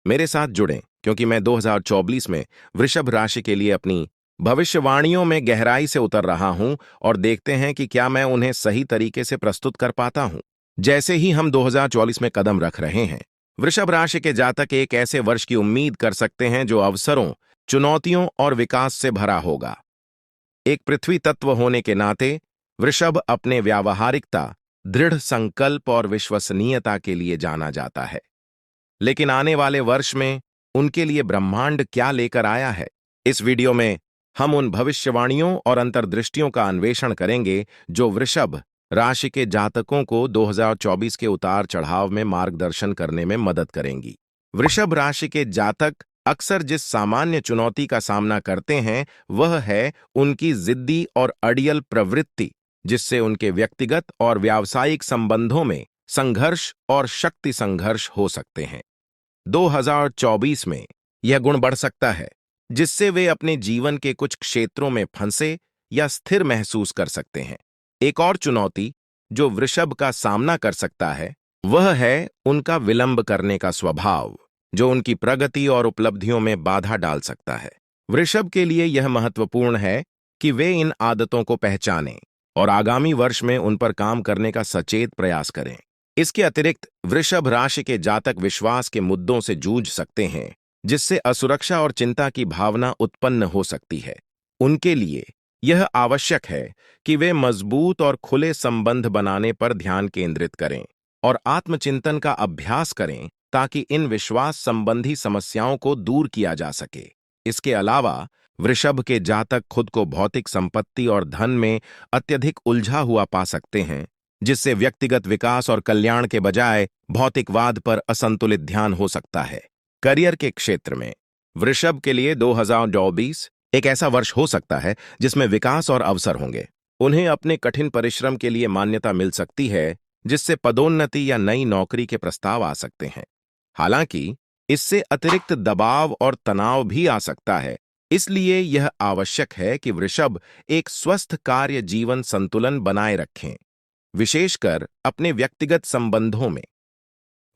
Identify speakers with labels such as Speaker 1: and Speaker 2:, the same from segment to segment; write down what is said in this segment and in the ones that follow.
Speaker 1: मेरे साथ जुड़ें क्योंकि मैं 2024 में वृषभ राशि के लिए अपनी भविष्यवाणियों में गहराई से उतर रहा हूं और देखते हैं कि क्या मैं उन्हें सही तरीके से प्रस्तुत कर पाता हूं। जैसे ही हम 2024 में कदम रख रहे हैं, वृषभ राशि के जातक एक ऐसे वर्ष की उम्मीद कर सकते हैं जो अवसरों, चुनौतियों और विकास से भरा होगा। एक पृथ्वी तत्व होने के नाते वृषभ अपने व्यावहारिकता, दृढ़ संकल्प और विश्वसनीयता के लिए जाना जाता है। लेकिन आने वाले वर्ष में उनके लिए ब्रह्मांड क्या लेकर आया है? इस वीडियो में हम उन भविष्यवाणियों और अंतर्दृष्टियों का अन्वेषण करेंगे जो वृषभ राशि के जातकों को 2024 के उतार चढ़ाव में मार्गदर्शन करने में मदद करेंगी। वृषभ राशि के जातक अक्सर जिस सामान्य चुनौती का सामना करते हैं वह है उनकी जिद्दी और अड़ियल प्रवृत्ति, जिससे उनके व्यक्तिगत और व्यावसायिक संबंधों में संघर्ष और शक्ति संघर्ष हो सकते हैं। 2024 में यह गुण बढ़ सकता है, जिससे वे अपने जीवन के कुछ क्षेत्रों में फंसे या स्थिर महसूस कर सकते हैं। एक और चुनौती जो वृषभ का सामना कर सकता है वह है उनका विलंब करने का स्वभाव, जो उनकी प्रगति और उपलब्धियों में बाधा डाल सकता है। वृषभ के लिए यह महत्वपूर्ण है कि वे इन आदतों को पहचानें और आगामी वर्ष में उन पर काम करने का सचेत प्रयास करें। इसके अतिरिक्त वृषभ राशि के जातक विश्वास के मुद्दों से जूझ सकते हैं, जिससे असुरक्षा और चिंता की भावना उत्पन्न हो सकती है। उनके लिए यह आवश्यक है कि वे मजबूत और खुले संबंध बनाने पर ध्यान केंद्रित करें और आत्मचिंतन का अभ्यास करें ताकि इन विश्वास संबंधी समस्याओं को दूर किया जा सके। इसके अलावा वृषभ के जातक खुद को भौतिक संपत्ति और धन में अत्यधिक उलझा हुआ पा सकते हैं, जिससे व्यक्तिगत विकास और कल्याण के बजाय भौतिकवाद पर असंतुलित ध्यान हो सकता है। करियर के क्षेत्र में वृषभ के लिए 2024 एक ऐसा वर्ष हो सकता है जिसमें विकास और अवसर होंगे। उन्हें अपने कठिन परिश्रम के लिए मान्यता मिल सकती है, जिससे पदोन्नति या नई नौकरी के प्रस्ताव आ सकते हैं। हालांकि इससे अतिरिक्त दबाव और तनाव भी आ सकता है, इसलिए यह आवश्यक है कि वृषभ एक स्वस्थ कार्य जीवन संतुलन बनाए रखें, विशेषकर अपने व्यक्तिगत संबंधों में।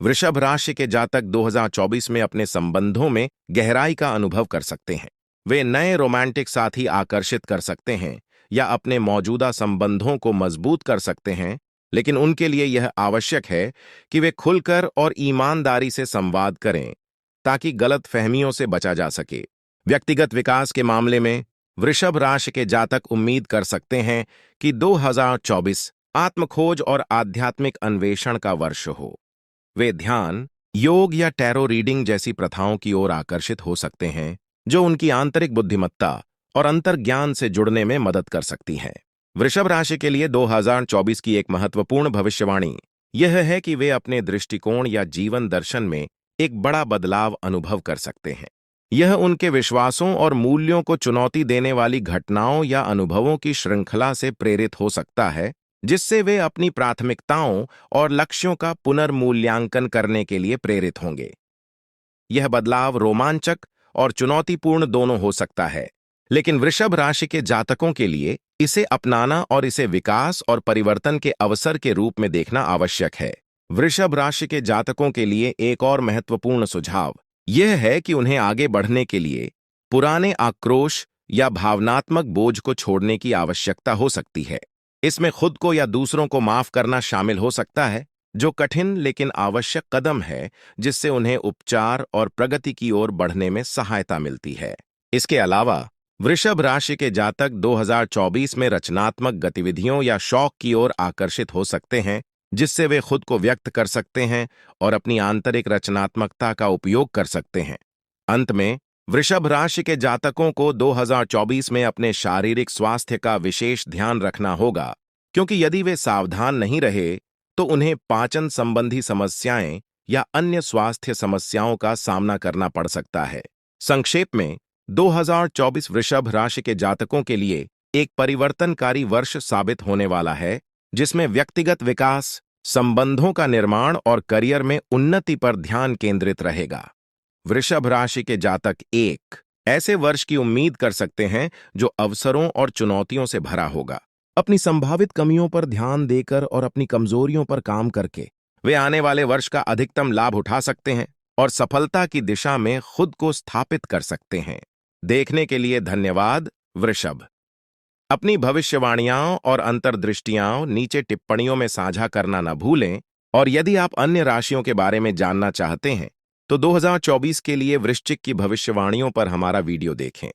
Speaker 1: वृषभ राशि के जातक 2024 में अपने संबंधों में गहराई का अनुभव कर सकते हैं। वे नए रोमांटिक साथी आकर्षित कर सकते हैं या अपने मौजूदा संबंधों को मजबूत कर सकते हैं, लेकिन उनके लिए यह आवश्यक है कि वे खुलकर और ईमानदारी से संवाद करें ताकि गलतफहमियों से बचा जा सके। व्यक्तिगत विकास के मामले में वृषभ राशि के जातक उम्मीद कर सकते हैं कि 2024 आत्मखोज और आध्यात्मिक अन्वेषण का वर्ष हो। वे ध्यान, योग या टैरो रीडिंग जैसी प्रथाओं की ओर आकर्षित हो सकते हैं, जो उनकी आंतरिक बुद्धिमत्ता और अंतर्ज्ञान से जुड़ने में मदद कर सकती हैं। वृषभ राशि के लिए 2024 की एक महत्वपूर्ण भविष्यवाणी यह है कि वे अपने दृष्टिकोण या जीवन दर्शन में एक बड़ा बदलाव अनुभव कर सकते हैं। यह उनके विश्वासों और मूल्यों को चुनौती देने वाली घटनाओं या अनुभवों की श्रृंखला से प्रेरित हो सकता है, जिससे वे अपनी प्राथमिकताओं और लक्ष्यों का पुनर्मूल्यांकन करने के लिए प्रेरित होंगे। यह बदलाव रोमांचक और चुनौतीपूर्ण दोनों हो सकता है, लेकिन वृषभ राशि के जातकों के लिए इसे अपनाना और इसे विकास और परिवर्तन के अवसर के रूप में देखना आवश्यक है। वृषभ राशि के जातकों के लिए एक और महत्वपूर्ण सुझाव यह है कि उन्हें आगे बढ़ने के लिए पुराने आक्रोश या भावनात्मक बोझ को छोड़ने की आवश्यकता हो सकती है। इसमें खुद को या दूसरों को माफ करना शामिल हो सकता है, जो कठिन लेकिन आवश्यक कदम है, जिससे उन्हें उपचार और प्रगति की ओर बढ़ने में सहायता मिलती है। इसके अलावा वृषभ राशि के जातक 2024 में रचनात्मक गतिविधियों या शौक की ओर आकर्षित हो सकते हैं, जिससे वे खुद को व्यक्त कर सकते हैं और अपनी आंतरिक रचनात्मकता का उपयोग कर सकते हैं। अंत में वृषभ राशि के जातकों को 2024 में अपने शारीरिक स्वास्थ्य का विशेष ध्यान रखना होगा, क्योंकि यदि वे सावधान नहीं रहे तो उन्हें पाचन संबंधी समस्याएं या अन्य स्वास्थ्य समस्याओं का सामना करना पड़ सकता है। संक्षेप में 2024 वृषभ राशि के जातकों के लिए एक परिवर्तनकारी वर्ष साबित होने वाला है, जिसमें व्यक्तिगत विकास, संबंधों का निर्माण और करियर में उन्नति पर ध्यान केंद्रित रहेगा। वृषभ राशि के जातक एक ऐसे वर्ष की उम्मीद कर सकते हैं जो अवसरों और चुनौतियों से भरा होगा। अपनी संभावित कमियों पर ध्यान देकर और अपनी कमजोरियों पर काम करके वे आने वाले वर्ष का अधिकतम लाभ उठा सकते हैं। और सफलता की दिशा में खुद को स्थापित कर सकते हैं। देखने के लिए धन्यवाद, वृषभ। अपनी भविष्यवाणियां और अंतर्दृष्टियां नीचे टिप्पणियों में साझा करना न भूलें, और यदि आप अन्य राशियों के बारे में जानना चाहते हैं तो 2024 के लिए वृश्चिक की भविष्यवाणियों पर हमारा वीडियो देखें।